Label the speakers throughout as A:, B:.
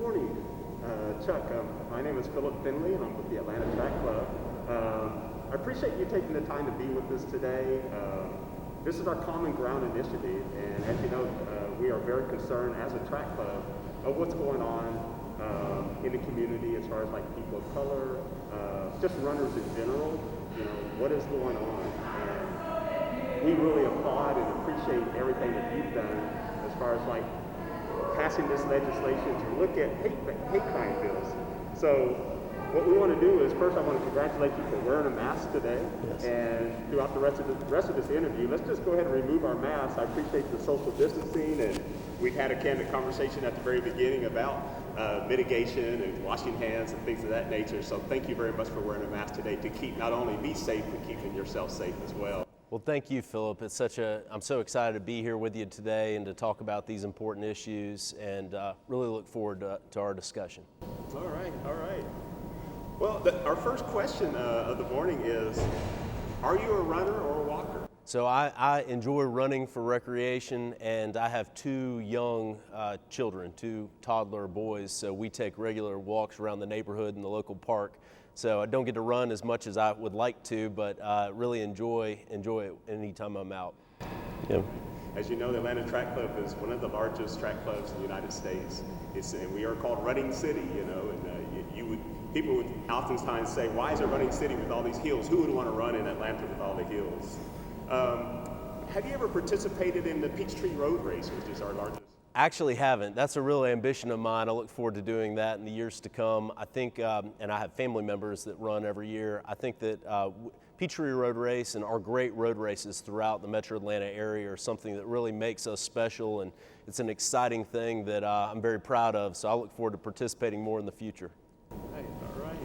A: morning, Chuck. My name is Phillip Finley, and I'm with the Atlanta Track Club. I appreciate you taking the time to be with us today. This is our Common Ground initiative, and as you know, we are very concerned as a track club of what's going on in the community as far as like people of color, just runners in general. You know, what is going on? And we really applaud and appreciate everything that you've done as far as like passing this legislation to look at hate crime bills. So what we want to do is, first I want to congratulate you for wearing a mask today. Yes. And throughout the rest of this interview, let's just go ahead and remove our masks. I appreciate the social distancing, and we've had a candid conversation at the very beginning about mitigation and washing hands and things of that nature. So thank you very much for wearing a mask today to keep not only me safe, but keeping yourself safe as well.
B: Well, thank you, Philip. I'm so excited to be here with you today and to talk about these important issues, and really look forward to our discussion.
A: All right. Well, our first question of the morning is, are you a runner or a walker?
B: So I enjoy running for recreation, and I have two young children, two toddler boys, so we take regular walks around the neighborhood and the local park. So I don't get to run as much as I would like to, but really enjoy it anytime I'm out. Yeah.
A: As you know, the Atlanta Track Club is one of the largest track clubs in the United States. And we are called Running City, you know, and people would oftentimes say, why is it Running City with all these hills? Who would want to run in Atlanta with all the hills? Have you ever participated in the Peachtree Road Race, which is our largest?
B: Actually haven't. That's a real ambition of mine. I look forward to doing that in the years to come. I think, and I have family members that run every year, I think that Peachtree Road Race and our great road races throughout the metro Atlanta area are something that really makes us special, and it's an exciting thing that I'm very proud of, so I look forward to participating more in the future.
A: All right.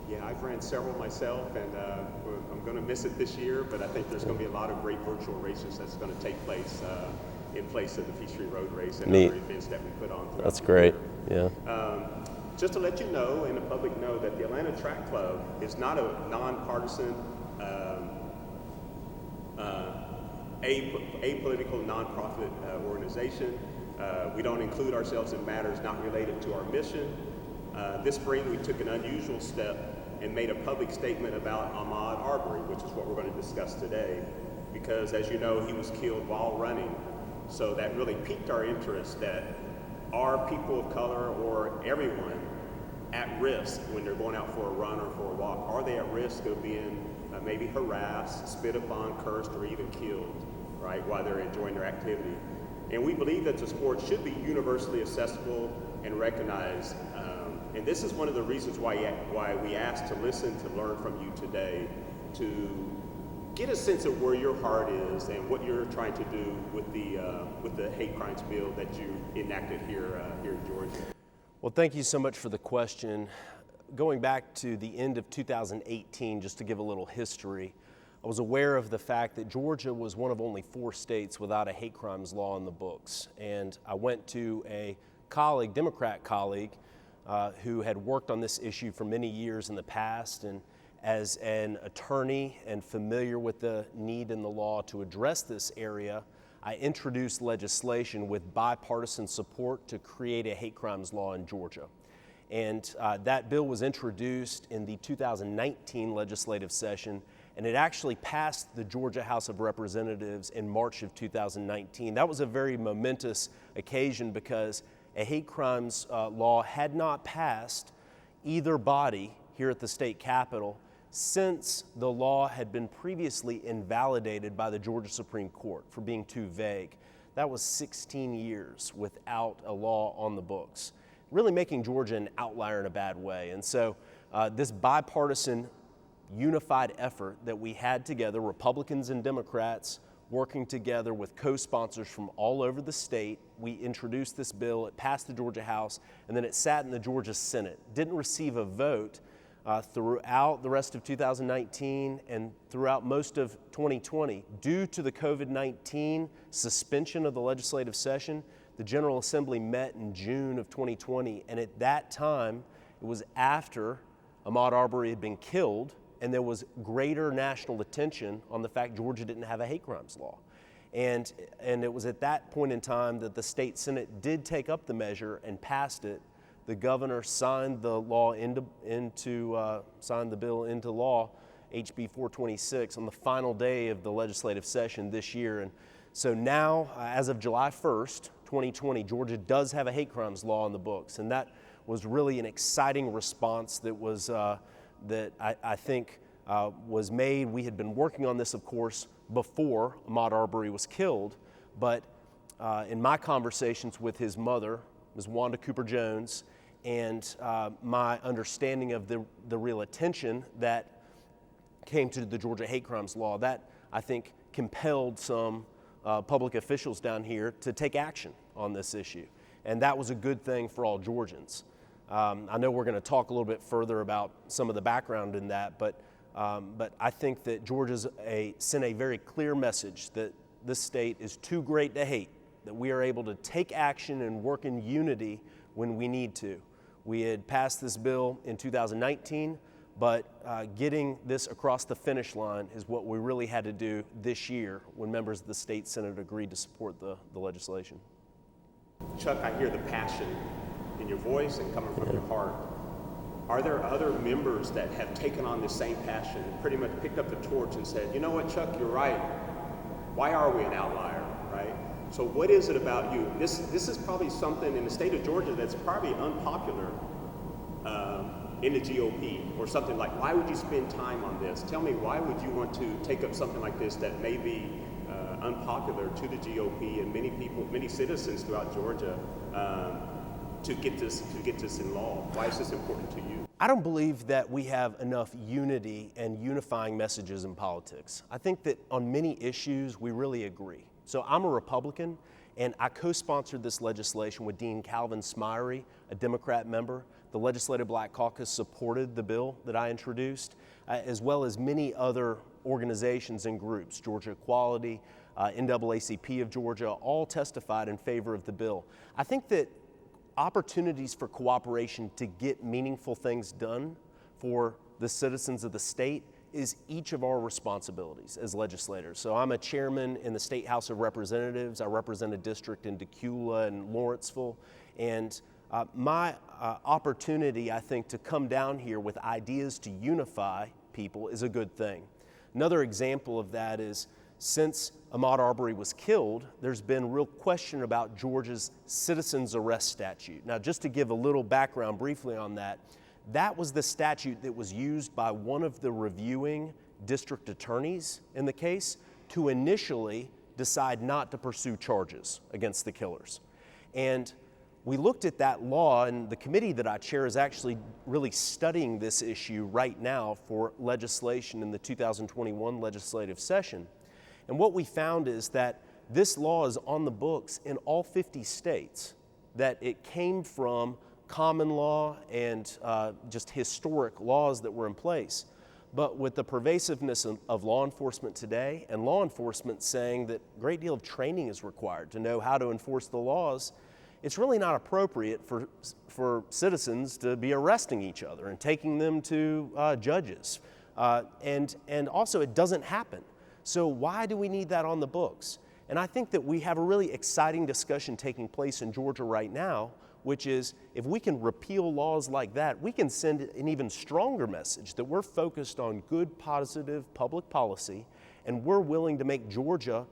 A: Yeah, I've ran several myself, and I'm going to miss it this year, but I think there's going to be a lot of great virtual races that's going to take place in place of the Peachtree Road Race and other events that we put on.
B: That's great. Yeah.
A: Just to let you know, and the public know, that the Atlanta Track Club is not a nonpartisan, apolitical nonprofit organization. We don't include ourselves in matters not related to our mission. This spring, we took an unusual step and made a public statement about Ahmaud Arbery, which is what we're going to discuss today, because as you know, he was killed while running. So that really piqued our interest, that are people of color or everyone at risk when they're going out for a run or for a walk? Are they at risk of being maybe harassed, spit upon, cursed, or even killed, right, while they're enjoying their activity? And we believe that the sport should be universally accessible and recognized. And this is one of the reasons why we asked to listen, to learn from you today, to get a sense of where your heart is and what you're trying to do with the hate crimes bill that you enacted here in Georgia.
B: Well, thank you so much for the question. Going back to the end of 2018, just to give a little history, I was aware of the fact that Georgia was one of only 4 states without a hate crimes law in the books. And I went to a colleague, Democrat colleague, who had worked on this issue for many years in the past, and as an attorney and familiar with the need in the law to address this area, I introduced legislation with bipartisan support to create a hate crimes law in Georgia. And that bill was introduced in the 2019 legislative session, and it actually passed the Georgia House of Representatives in March of 2019. That was a very momentous occasion because a hate crimes law had not passed either body here at the state capitol since the law had been previously invalidated by the Georgia Supreme Court for being too vague. That was 16 years without a law on the books, really making Georgia an outlier in a bad way. And so this bipartisan unified effort that we had together, Republicans and Democrats, working together with co-sponsors from all over the state, we introduced this bill. It passed the Georgia House, and then it sat in the Georgia Senate. Didn't receive a vote throughout the rest of 2019 and throughout most of 2020. Due to the COVID-19 suspension of the legislative session, the General Assembly met in June of 2020, and at that time, it was after Ahmaud Arbery had been killed, and there was greater national attention on the fact Georgia didn't have a hate crimes law. And it was at that point in time that the state Senate did take up the measure and passed it the governor signed the law signed the bill into law, HB 426, on the final day of the legislative session this year. And so now, as of July 1st, 2020, Georgia does have a hate crimes law on the books, and that was really an exciting response that was that I think was made. We had been working on this, of course, before Ahmaud Arbery was killed, but in my conversations with his mother, Ms. Wanda Cooper Jones, and my understanding of the real attention that came to the Georgia hate crimes law, that I think compelled some public officials down here to take action on this issue. And that was a good thing for all Georgians. I know we're going to talk a little bit further about some of the background in that, but I think that Georgia's sent a very clear message that this state is too great to hate, that we are able to take action and work in unity when we need to. We had passed this bill in 2019, but getting this across the finish line is what we really had to do this year when members of the state Senate agreed to support the legislation.
A: Chuck, I hear the passion in your voice and coming from your heart. Are there other members that have taken on this same passion and pretty much picked up the torch and said, you know what, Chuck, you're right. Why are we an outlier, right? So what is it about you? This is probably something in the state of Georgia that's probably unpopular in the GOP, or something like, why would you spend time on this? Tell me, why would you want to take up something like this that may be unpopular to the GOP and many people, many citizens throughout Georgia, to get this in law? Why is this important to you?
B: I don't believe that we have enough unity and unifying messages in politics. I think that on many issues we really agree. So I'm a Republican, and I co-sponsored this legislation with Dean Calvin Smyrie, a Democrat member. The Legislative Black Caucus supported the bill that I introduced, as well as many other organizations and groups. Georgia Equality, NAACP of Georgia, all testified in favor of the bill. I think that opportunities for cooperation to get meaningful things done for the citizens of the state is each of our responsibilities as legislators. So I'm a chairman in the State House of Representatives. I represent a district in Decula and Lawrenceville, and my opportunity, I think, to come down here with ideas to unify people is a good thing. Another example of that is, since Ahmaud Arbery was killed, there's been real question about Georgia's citizens arrest statute. Now, just to give a little background briefly on that, that was the statute that was used by one of the reviewing district attorneys in the case to initially decide not to pursue charges against the killers. And we looked at that law, and the committee that I chair is actually really studying this issue right now for legislation in the 2021 legislative session. And what we found is that this law is on the books in all 50 states, that it came from common law and just historic laws that were in place. But with the pervasiveness of law enforcement today, and law enforcement saying that a great deal of training is required to know how to enforce the laws, it's really not appropriate for citizens to be arresting each other and taking them to judges. And also, it doesn't happen. So why do we need that on the books? And I think that we have a really exciting discussion taking place in Georgia right now, which is, if we can repeal laws like that, we can send an even stronger message that we're focused on good, positive public policy, and we're willing to make Georgia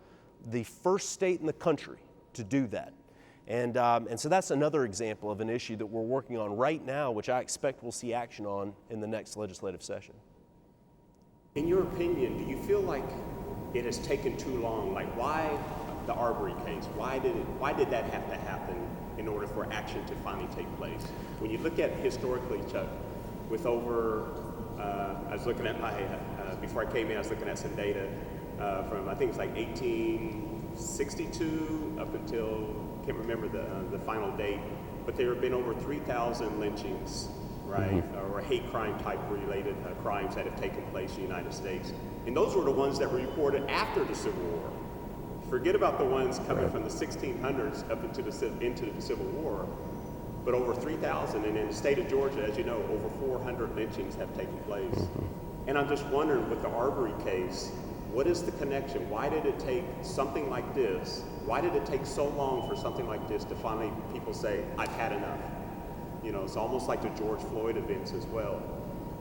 B: the first state in the country to do that. And so that's another example of an issue that we're working on right now, which I expect we'll see action on in the next legislative session.
A: In your opinion, do you feel like it has taken too long? Like, why the Arbery case? Why did that have to happen in order for action to finally take place? When you look at historically, Chuck, with over, I was looking at my, before I came in, I was looking at some data from, I think it's like 1862 up until, can't remember the final date, but there have been over 3,000 lynchings, right, or hate crime type related crimes that have taken place in the United States. And those were the ones that were reported after the Civil War. Forget about the ones coming from the 1600s up into the Civil War, but over 3,000. And in the state of Georgia, as you know, over 400 lynchings have taken place. And I'm just wondering, with the Arbery case, what is the connection? Why did it take something like this? Why did it take so long for something like this to finally people say, I've had enough? You know, it's almost like the George Floyd events as well.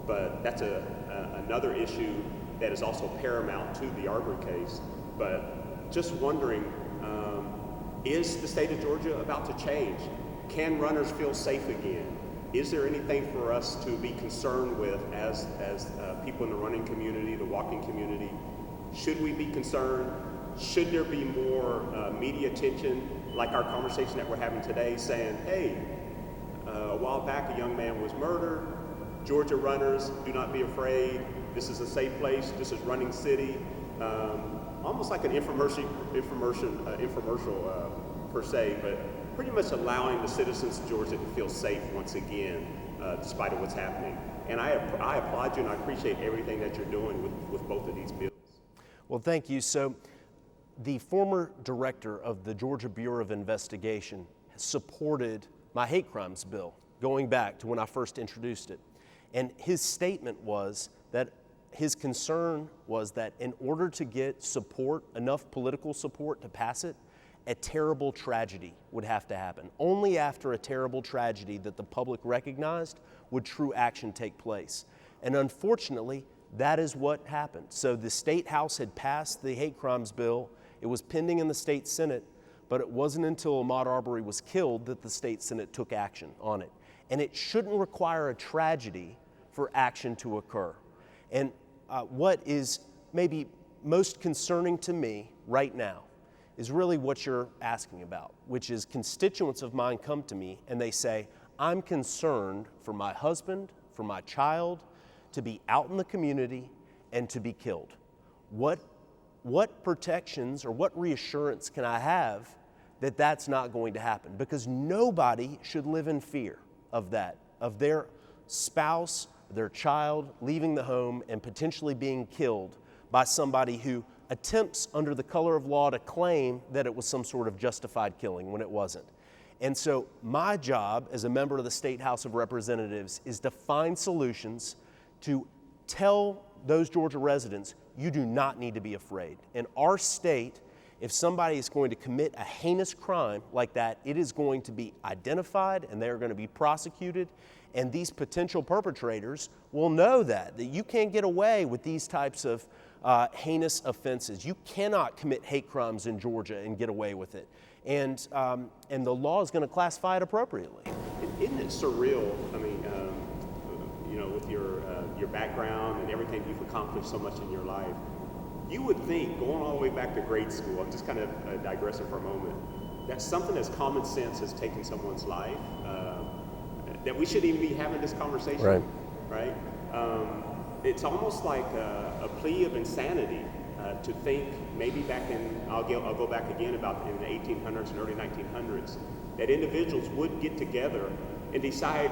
A: But that's another issue that is also paramount to the Arbery case. But just wondering, is the state of Georgia about to change? Can runners feel safe again? Is there anything for us to be concerned with as people in the running community, the walking community? Should we be concerned? Should there be more media attention, like our conversation that we're having today, saying, hey, a while back a young man was murdered. Georgia runners, do not be afraid. This is a safe place. This is Running City. Almost like an infomercial per se, but pretty much allowing the citizens of Georgia to feel safe once again, despite of what's happening. And I applaud you, and I appreciate everything that you're doing with both of these bills.
B: Well, thank you. So the former director of the Georgia Bureau of Investigation supported my hate crimes bill going back to when I first introduced it. And his statement was that his concern was that in order to get support, enough political support to pass it, a terrible tragedy would have to happen. Only after a terrible tragedy that the public recognized would true action take place. And unfortunately, that is what happened. So the State House had passed the hate crimes bill. It was pending in the State Senate, but it wasn't until Ahmaud Arbery was killed that the State Senate took action on it. And it shouldn't require a tragedy for action to occur. And what is maybe most concerning to me right now is really what you're asking about, which is constituents of mine come to me and they say, I'm concerned for my husband, for my child, to be out in the community and to be killed. What protections or what reassurance can I have that that's not going to happen? Because nobody should live in fear of that, of their spouse, their child leaving the home and potentially being killed by somebody who attempts under the color of law to claim that it was some sort of justified killing when it wasn't. And so my job as a member of the State House of Representatives is to find solutions to tell those Georgia residents, you do not need to be afraid. In our state, if somebody is going to commit a heinous crime like that, it is going to be identified and they're going to be prosecuted. And these potential perpetrators will know that you can't get away with these types of heinous offenses. You cannot commit hate crimes in Georgia and get away with it. And the law is going to classify it appropriately.
A: Isn't it surreal? I mean, you know, with your background and everything you've accomplished so much in your life, you would think, going all the way back to grade school, I'm just kind of digressing for a moment, that something as common sense has taken someone's life, that we shouldn't even be having this conversation, right? It's almost like a plea of insanity to think maybe back in, I'll go back again about in the 1800s and early 1900s, that individuals would get together and decide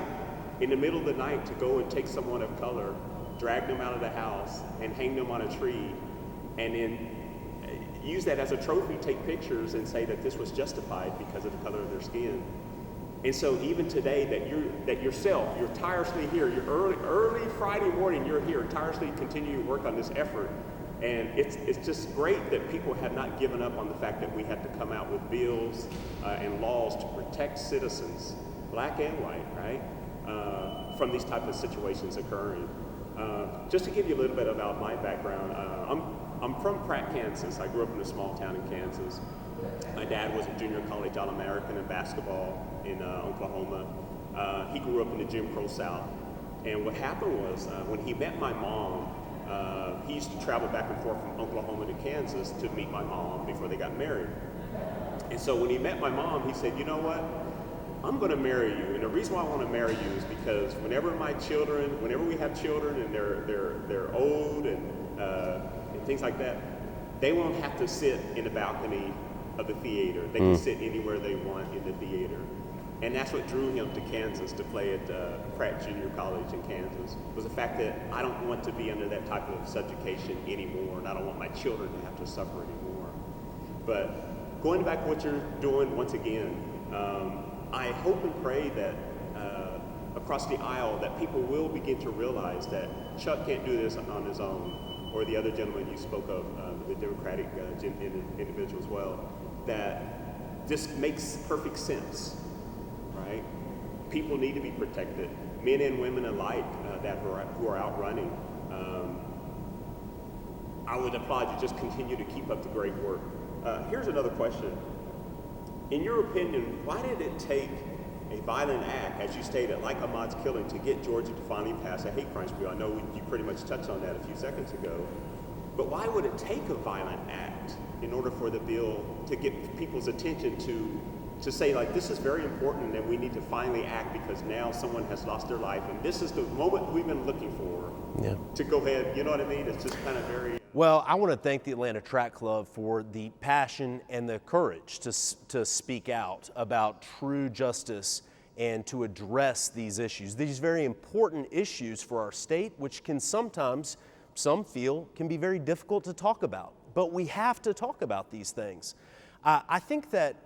A: in the middle of the night to go and take someone of color, drag them out of the house and hang them on a tree, and then use that as a trophy, take pictures and say that this was justified because of the color of their skin. And so even today that you're tirelessly here, you're early Friday morning, you're here tirelessly continuing to work on this effort. And it's just great that people have not given up on the fact that we have to come out with bills and laws to protect citizens, black and white, right, from these type of situations occurring. Just to give you a little bit about my background, I'm from Pratt, Kansas. I grew up in a small town in Kansas. My dad was a junior college All-American in basketball in Oklahoma. He grew up in the Jim Crow South. And what happened was when he met my mom, he used to travel back and forth from Oklahoma to Kansas to meet my mom before they got married. And so when he met my mom, he said, you know what? I'm going to marry you. And the reason why I want to marry you is because whenever we have children and they're old and things like that, they won't have to sit in the balcony of the theater. They can sit anywhere they want in the theater. And that's what drew him to Kansas to play at Pratt Junior College in Kansas, was the fact that I don't want to be under that type of subjugation anymore, and I don't want my children to have to suffer anymore. But going back to what you're doing once again, I hope and pray that across the aisle that people will begin to realize that Chuck can't do this on his own, or the other gentleman you spoke of, the Democratic individual as well, that this makes perfect sense, right? People need to be protected, men and women alike who are out running. I would applaud you. Just continue to keep up the great work. Here's another question. In your opinion, why did it take a violent act, as you stated, like Ahmaud's killing, to get Georgia to finally pass a hate crimes bill? I know you pretty much touched on that a few seconds ago. But why would it take a violent act in order for the bill to get people's attention to say, like, this is very important and we need to finally act because now someone has lost their life and this is the moment we've been looking for to go ahead, you know what I mean? It's just kind of very...
B: Well, I want to thank the Atlanta Track Club for the passion and the courage to speak out about true justice and to address these issues, these very important issues for our state, which can sometimes, some feel, can be very difficult to talk about. But we have to talk about these things. I think that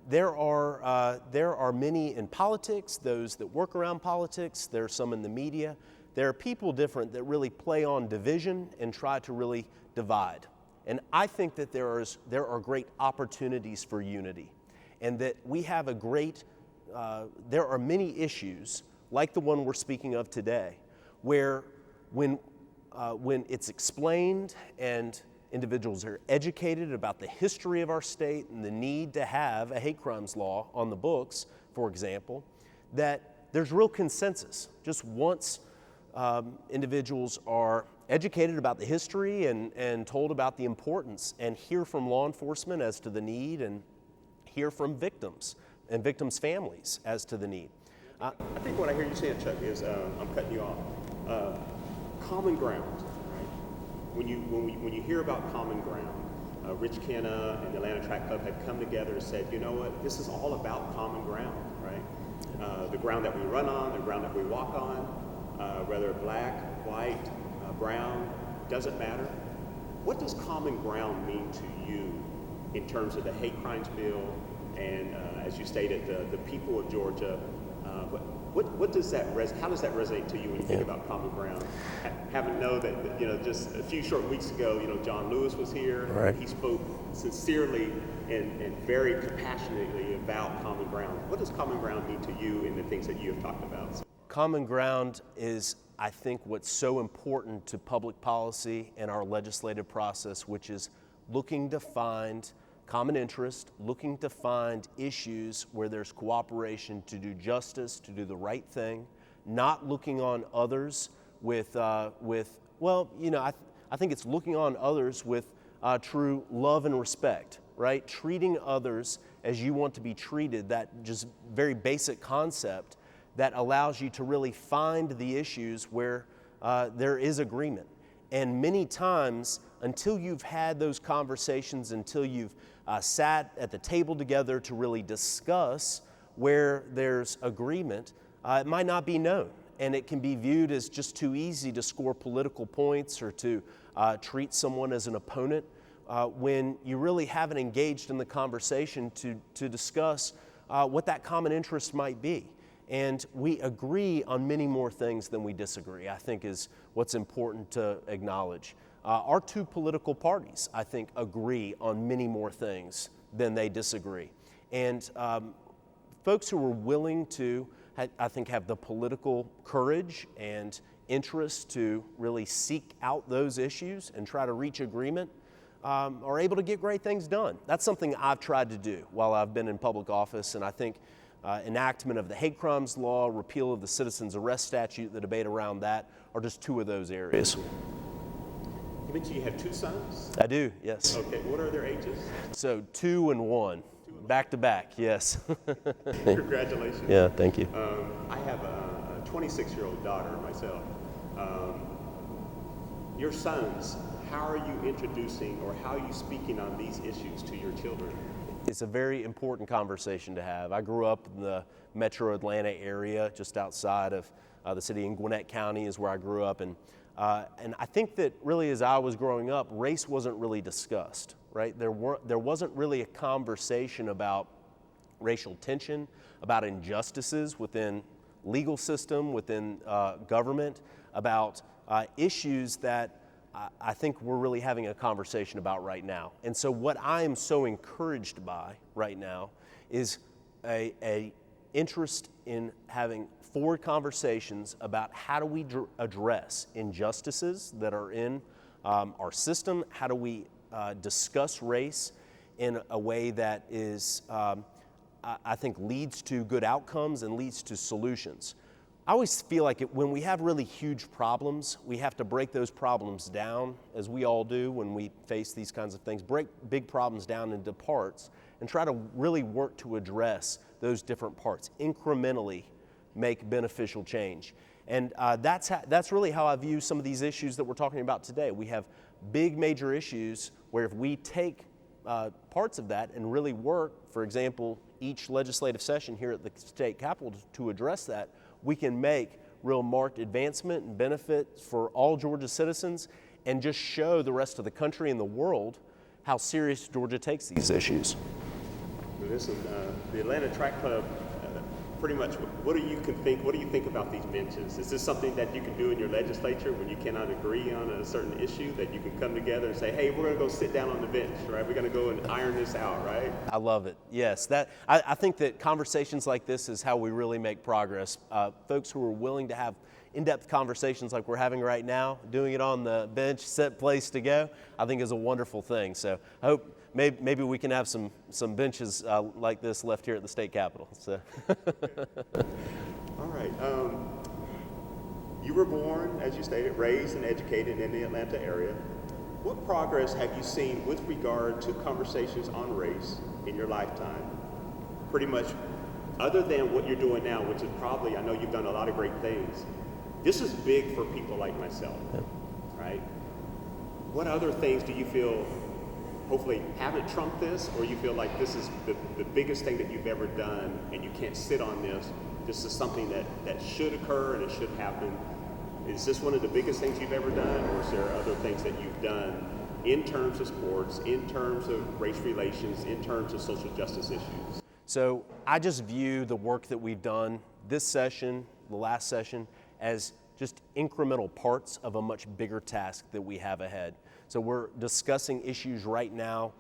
B: there are many in politics, those that work around politics, there are some in the media. There are people different that really play on division and try to really divide. And I think that there are great opportunities for unity, and that we have there are many issues like the one we're speaking of today, where when it's explained and individuals are educated about the history of our state and the need to have a hate crimes law on the books, for example, that there's real consensus. Just once individuals are educated about the history and told about the importance and hear from law enforcement as to the need and hear from victims and victims' families as to the need.
A: I think what I hear you saying, Chuck, is, I'm cutting you off, common ground. When you hear about common ground, Rich Kenna and the Atlanta Track Club have come together and said, you know what, this is all about common ground, right? The ground that we run on, the ground that we walk on, whether black, white, brown, doesn't matter. What does common ground mean to you in terms of the hate crimes bill and, as you stated, the people of Georgia? What does that how does that resonate to you when you think about common ground? Having know that, just a few short weeks ago, John Lewis was here.
B: Right.
A: He spoke sincerely and very compassionately about common ground. What does common ground mean to you in the things that you have talked about?
B: Common ground is, I think, what's so important to public policy and our legislative process, which is looking to find common interest, looking to find issues where there's cooperation to do justice, to do the right thing, not looking on others I think it's looking on others with true love and respect, right? Treating others as you want to be treated, that just very basic concept that allows you to really find the issues where there is agreement. And many times, until you've had those conversations, until you've sat at the table together to really discuss where there's agreement, it might not be known. And it can be viewed as just too easy to score political points or to treat someone as an opponent when you really haven't engaged in the conversation to discuss what that common interest might be. And we agree on many more things than we disagree, I think, is what's important to acknowledge. Our two political parties, I think, agree on many more things than they disagree. And folks who are willing to, I think, have the political courage and interest to really seek out those issues and try to reach agreement are able to get great things done. That's something I've tried to do while I've been in public office, and I think enactment of the hate crimes law, repeal of the citizens arrest statute, the debate around that are just two of those areas.
A: You mentioned you have two sons?
B: I do, yes.
A: Okay, what are their ages?
B: So 2 and 1, back to back, yes.
A: Congratulations.
B: Yeah, thank you.
A: I have a 26-year-old daughter myself. Your sons, how are you introducing or how are you speaking on these issues to your children?
B: It's a very important conversation to have. I grew up in the metro Atlanta area, just outside of the city in Gwinnett County is where I grew up. And I think that really as I was growing up, race wasn't really discussed, right? There wasn't really a conversation about racial tension, about injustices within legal system, within government, about issues that I think we're really having a conversation about right now. And so what I am so encouraged by right now is a interest in having forward conversations about how do we address injustices that are in our system, how do we discuss race in a way that is, I think, leads to good outcomes and leads to solutions. I always feel like when we have really huge problems, we have to break those problems down, as we all do when we face these kinds of things, break big problems down into parts and try to really work to address those different parts, incrementally make beneficial change. And that's really how I view some of these issues that we're talking about today. We have big major issues where if we take parts of that and really work, for example, each legislative session here at the state capitol to address that, we can make real marked advancement and benefit for all Georgia citizens and just show the rest of the country and the world how serious Georgia takes these issues.
A: Listen, the Atlanta Track Club, pretty much, what do you think about these benches? Is this something that you can do in your legislature when you cannot agree on a certain issue, that you can come together and say, hey, we're going to go sit down on the bench, right? We're going to go and iron this out, right?
B: I love it. Yes, I think that conversations like this is how we really make progress. Folks who are willing to have in-depth conversations like we're having right now, doing it on the bench, set place to go, I think is a wonderful thing. So I hope maybe we can have some benches like this left here at the state capitol. So.
A: All right. You were born, as you stated, raised and educated in the Atlanta area. What progress have you seen with regard to conversations on race in your lifetime? Pretty much, other than what you're doing now, which is probably, I know you've done a lot of great things. This is big for people like myself, right? What other things do you feel hopefully haven't trumped this, or you feel like this is the biggest thing that you've ever done and you can't sit on this? This is something that should occur and it should happen. Is this one of the biggest things you've ever done, or is there other things that you've done in terms of sports, in terms of race relations, in terms of social justice issues?
B: So I just view the work that we've done this session, the last session, as just incremental parts of a much bigger task that we have ahead. So we're discussing issues right now,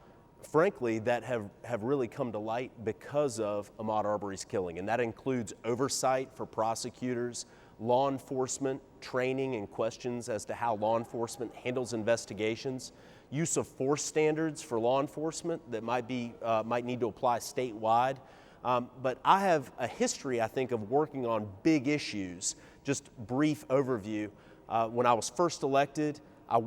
B: frankly, that have really come to light because of Ahmaud Arbery's killing. And that includes oversight for prosecutors, law enforcement, training and questions as to how law enforcement handles investigations, use of force standards for law enforcement that might need to apply statewide. But I have a history, I think, of working on big issues. Just brief overview. When I was first elected, I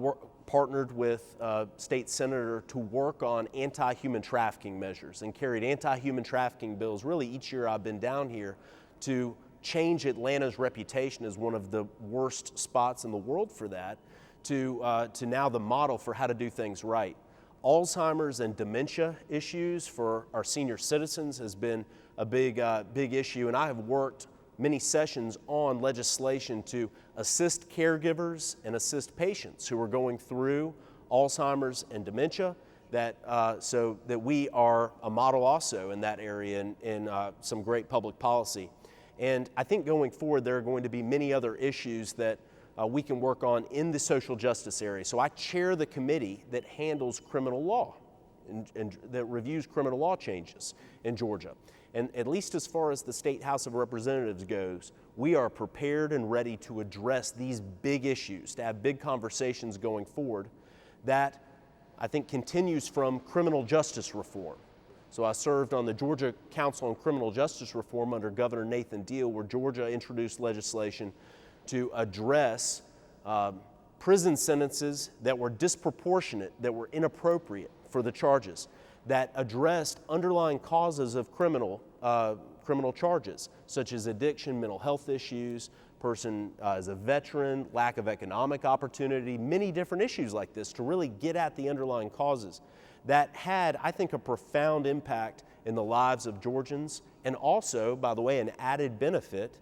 B: partnered with a state senator to work on anti-human trafficking measures and carried anti-human trafficking bills really each year I've been down here to change Atlanta's reputation as one of the worst spots in the world for that to now the model for how to do things right. Alzheimer's and dementia issues for our senior citizens has been a big issue, and I have worked many sessions on legislation to assist caregivers and assist patients who are going through Alzheimer's and dementia, so that we are a model also in that area in some great public policy. And I think going forward there are going to be many other issues that we can work on in the social justice area. So I chair the committee that handles criminal law and that reviews criminal law changes in Georgia. And at least as far as the State House of Representatives goes, we are prepared and ready to address these big issues, to have big conversations going forward that I think continues from criminal justice reform. So I served on the Georgia Council on Criminal Justice Reform under Governor Nathan Deal, where Georgia introduced legislation to address prison sentences that were disproportionate, that were inappropriate for the charges, that addressed underlying causes of criminal charges, such as addiction, mental health issues, person as a veteran, lack of economic opportunity, many different issues like this to really get at the underlying causes that had, I think, a profound impact in the lives of Georgians. And also, by the way, an added benefit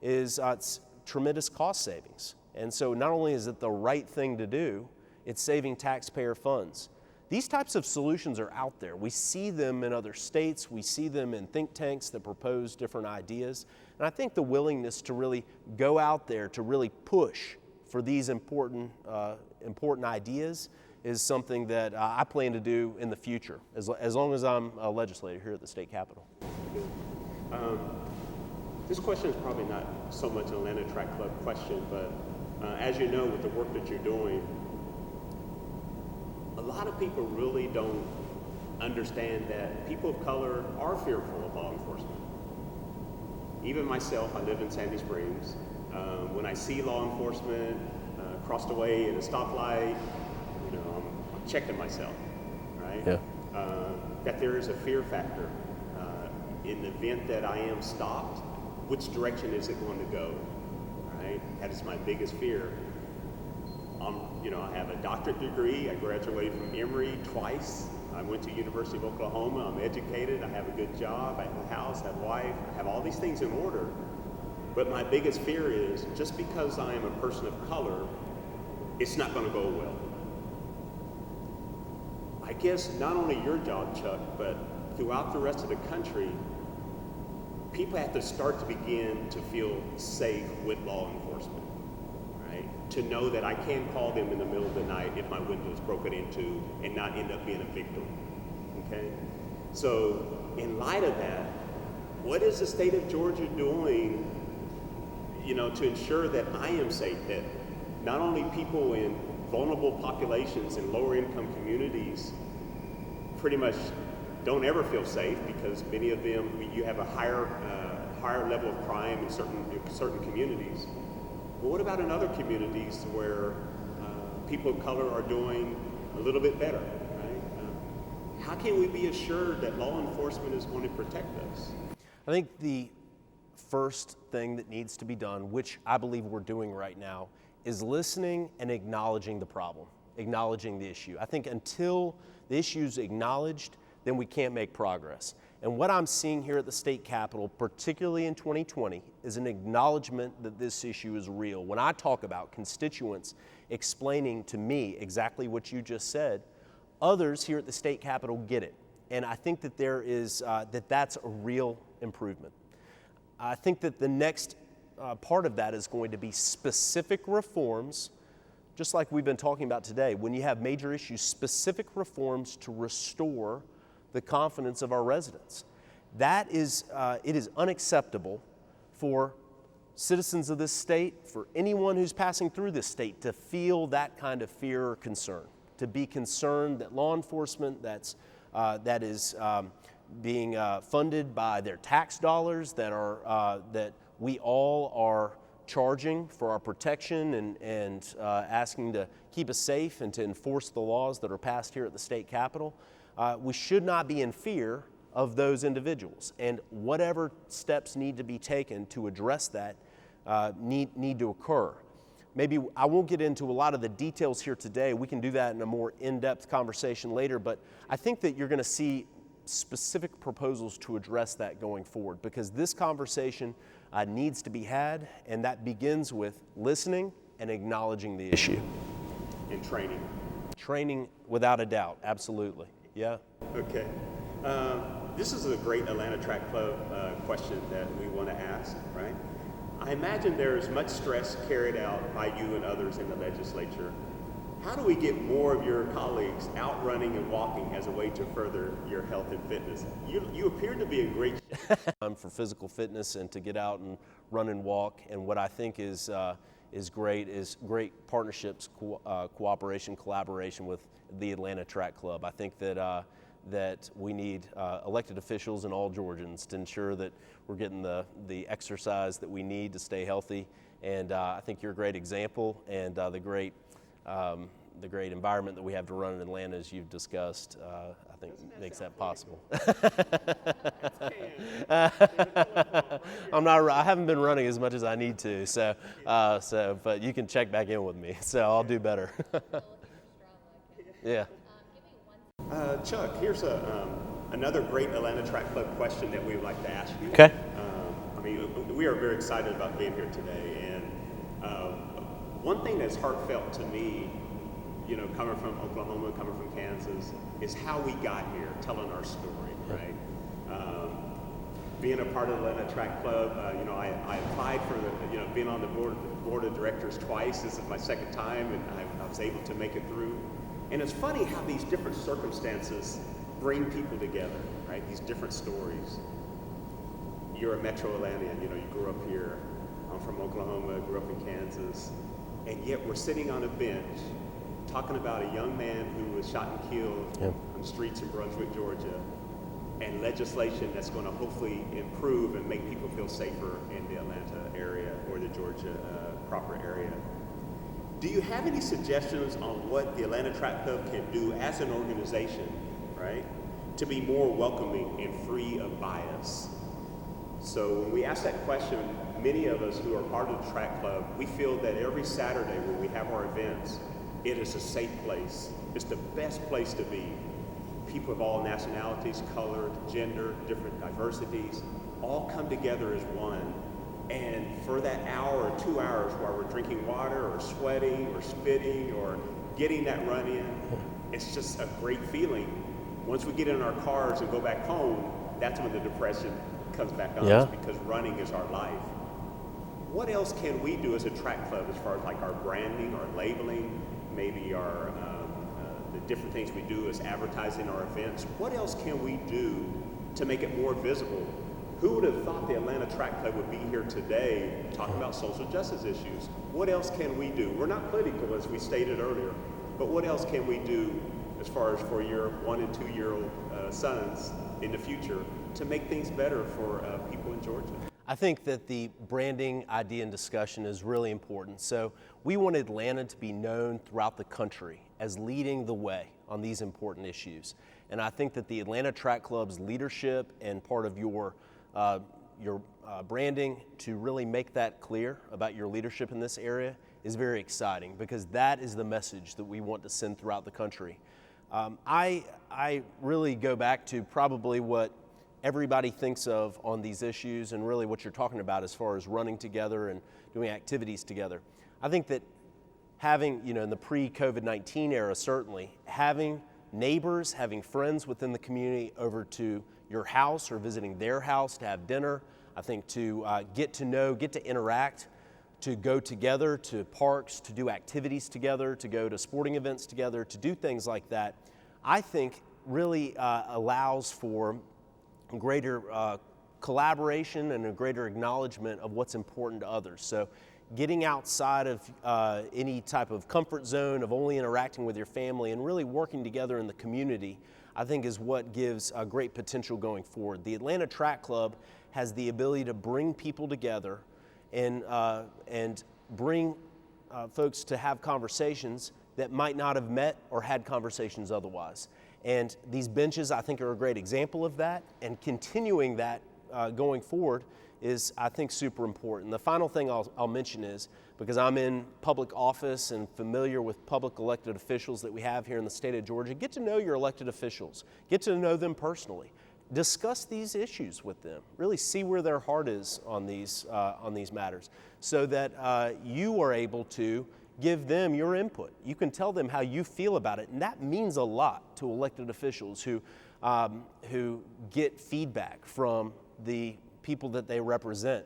B: is it's tremendous cost savings. And so not only is it the right thing to do, it's saving taxpayer funds. These types of solutions are out there. We see them in other states. We see them in think tanks that propose different ideas. And I think the willingness to really go out there to really push for these important ideas is something that I plan to do in the future, as long as I'm a legislator here at the state capitol.
A: This question is probably not so much an Atlanta Track Club question, but as you know, with the work that you're doing, a lot of people really don't understand that people of color are fearful of law enforcement. Even myself, I live in Sandy Springs. When I see law enforcement crossed away at a stoplight, I'm checking myself, right?
B: Yeah.
A: That there is a fear factor. In the event that I am stopped, which direction is it going to go, right? That is my biggest fear. I have a doctorate degree. I graduated from Emory twice. I went to University of Oklahoma. I'm educated. I have a good job. I have a house. I have a wife. I have all these things in order. But my biggest fear is just because I am a person of color, it's not going to go well. I guess not only your job, Chuck, but throughout the rest of the country, people have to start to begin to feel safe with law enforcement, right? To know that I can call them in the middle of the night if my window is broken into and not end up being a victim, okay? So in light of that, what is the state of Georgia doing, to ensure that I am safe, that not only people in vulnerable populations in lower income communities pretty much don't ever feel safe because many of them, you have a higher level of crime in certain communities. But what about in other communities where people of color are doing a little bit better, right? How can we be assured that law enforcement is going to protect us?
B: I think the first thing that needs to be done, which I believe we're doing right now, is listening and acknowledging the problem, acknowledging the issue. I think until the issue is acknowledged, then we can't make progress. And what I'm seeing here at the state capitol, particularly in 2020, is an acknowledgement that this issue is real. When I talk about constituents explaining to me exactly what you just said, others here at the state capitol get it. And I think that there is, that's a real improvement. I think that the next part of that is going to be specific reforms, just like we've been talking about today. When you have major issues, specific reforms to restore the confidence of our residents. That is, it is unacceptable for citizens of this state, for anyone who's passing through this state, to feel that kind of fear or concern, to be concerned that law enforcement that is being funded by their tax dollars, that we all are charging for our protection and asking to keep us safe and to enforce the laws that are passed here at the state capitol. We should not be in fear of those individuals, and whatever steps need to be taken to address that need to occur. Maybe I won't get into a lot of the details here today. We can do that in a more in-depth conversation later, but I think that you're going to see specific proposals to address that going forward, because this conversation needs to be had, and that begins with listening and acknowledging the issue.
A: And training.
B: Training, without a doubt, absolutely. Yeah.
A: Okay. This is a great Atlanta Track Club question that we want to ask, right? I imagine there is much stress carried out by you and others in the legislature. How do we get more of your colleagues out running and walking as a way to further your health and fitness? You appear to be in great shape.
B: For physical fitness and to get out and run and walk, and what I think is great partnerships, cooperation, collaboration with the Atlanta Track Club. I think that we need elected officials and all Georgians to ensure that we're getting the exercise that we need to stay healthy. And I think you're a great example, and the great environment that we have to run in Atlanta, as you've discussed, I think makes that possible. I haven't been running as much as I need to, but you can check back in with me, so I'll do better. Yeah.
A: Chuck, here's another great Atlanta Track Club question that we would like to ask you.
B: Okay.
A: We are very excited about being here today, and one thing that's heartfelt to me, coming from Oklahoma, coming from Kansas, is how we got here, telling our story, right? Being a part of the Atlanta Track Club, I applied for being on the board of directors twice. This is my second time, and I was able to make it through. And it's funny how these different circumstances bring people together, right? These different stories. you're a Metro Atlantean, you grew up here. I'm from Oklahoma, grew up in Kansas, and yet we're sitting on a bench talking about a young man who was shot and killed on the streets in Brunswick, Georgia, and legislation that's going to hopefully improve and make people feel safer in the Atlanta area or the Georgia proper area. Do you have any suggestions on what the Atlanta Track Club can do as an organization, right, to be more welcoming and free of bias? So when we ask that question, many of us who are part of the track club, we feel that every Saturday when we have our events, it is a safe place. It's the best place to be. People of all nationalities, color, gender, different diversities, all come together as one. And for that hour or 2 hours while we're drinking water or sweating or spitting or getting that run in, it's just a great feeling. Once we get in our cars and go back home, that's when the depression comes back on us because running is our life. What else can we do as a track club as far as like our branding, our labeling, maybe our the different things we do as advertising our events? What else can we do to make it more visible? Who would have thought the Atlanta Track Club would be here today talking about social justice issues? What else can we do? We're not political, as we stated earlier, but what else can we do as far as for your 1 and 2 year old sons in the future to make things better for people in Georgia?
B: I think that the branding idea and discussion is really important. So we want Atlanta to be known throughout the country as leading the way on these important issues. And I think that the Atlanta Track Club's leadership and part of your branding to really make that clear about your leadership in this area is very exciting, because that is the message that we want to send throughout the country. I really go back to probably what everybody thinks of on these issues and really what you're talking about as far as running together and doing activities together. I think that having, in the pre-COVID-19 era, certainly, having neighbors, having friends within the community over to your house or visiting their house to have dinner, I think to get to know, get to interact, to go together to parks, to do activities together, to go to sporting events together, to do things like that, I think really allows for greater collaboration and a greater acknowledgement of what's important to others. So getting outside of any type of comfort zone of only interacting with your family and really working together in the community, I think is what gives a great potential going forward. The Atlanta Track Club has the ability to bring people together and bring folks to have conversations that might not have met or had conversations otherwise. And these benches, I think, are a great example of that, and continuing that going forward is, I think, super important. The final thing I'll mention is, because I'm in public office and familiar with public elected officials that we have here in the state of Georgia, get to know your elected officials, get to know them personally, discuss these issues with them, really see where their heart is on these matters, so that you are able to give them your input. You can tell them how you feel about it, and that means a lot to elected officials who get feedback from the people that they represent.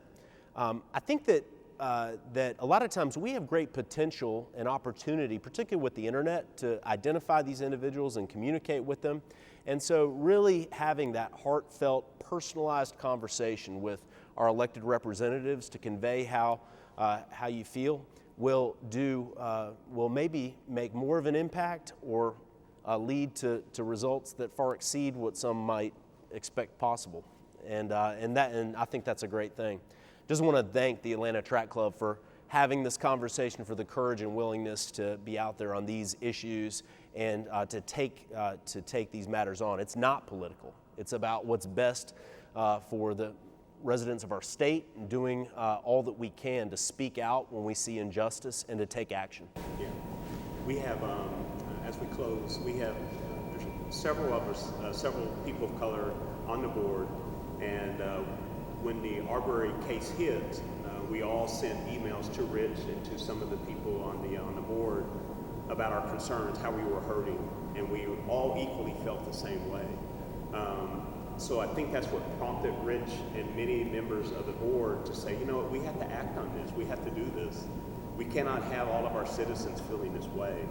B: I think that a lot of times we have great potential and opportunity, particularly with the internet, to identify these individuals and communicate with them. And so really having that heartfelt, personalized conversation with our elected representatives to convey how you feel will maybe make more of an impact or lead to results that far exceed what some might expect possible. And I think that's a great thing. Just want to thank the Atlanta Track Club for having this conversation, for the courage and willingness to be out there on these issues and to take these matters on. It's not political. It's about what's best for the residents of our state and doing all that we can to speak out when we see injustice and to take action.
A: Yeah. We have, as we close, we have several of us, several people of color on the board, and when the Arbery case hit, we all sent emails to Rich and to some of the people on the board about our concerns, how we were hurting, and we all equally felt the same way. So I think that's what prompted Rich and many members of the board to say, we have to act on this. We have to do this. We cannot have all of our citizens feeling this way.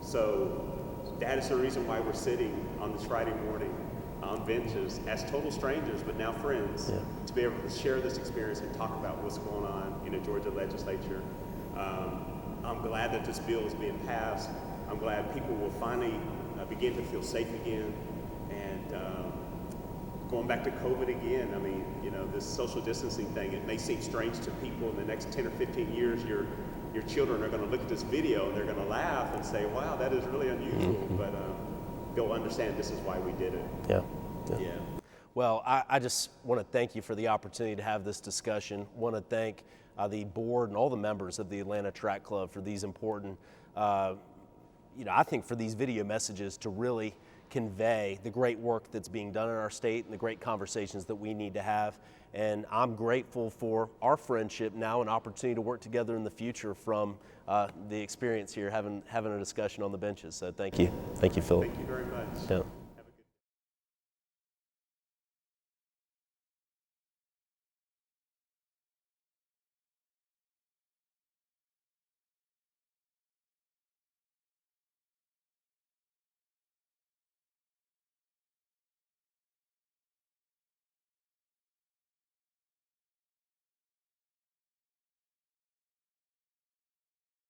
A: So that is the reason why we're sitting on this Friday morning on benches as total strangers, but now friends, to be able to share this experience and talk about what's going on in the Georgia legislature. I'm glad that this bill is being passed. I'm glad people will finally begin to feel safe again. And going back to COVID again, I mean, you know, this social distancing thing, it may seem strange to people. In the next 10 or 15 years, your children are going to look at this video and they're going to laugh and say, wow, that is really unusual. But they'll understand this is why we did it.
B: Yeah.
A: Well,
B: I just want to thank you for the opportunity to have this discussion. Want to thank the board and all the members of the Atlanta Track Club for these important, I think for these video messages to really convey the great work that's being done in our state and the great conversations that we need to have. And I'm grateful for our friendship now and opportunity to work together in the future from the experience here, having a discussion on the benches. So thank you. Thank you, Phillip.
A: Thank you very much.
B: Yeah.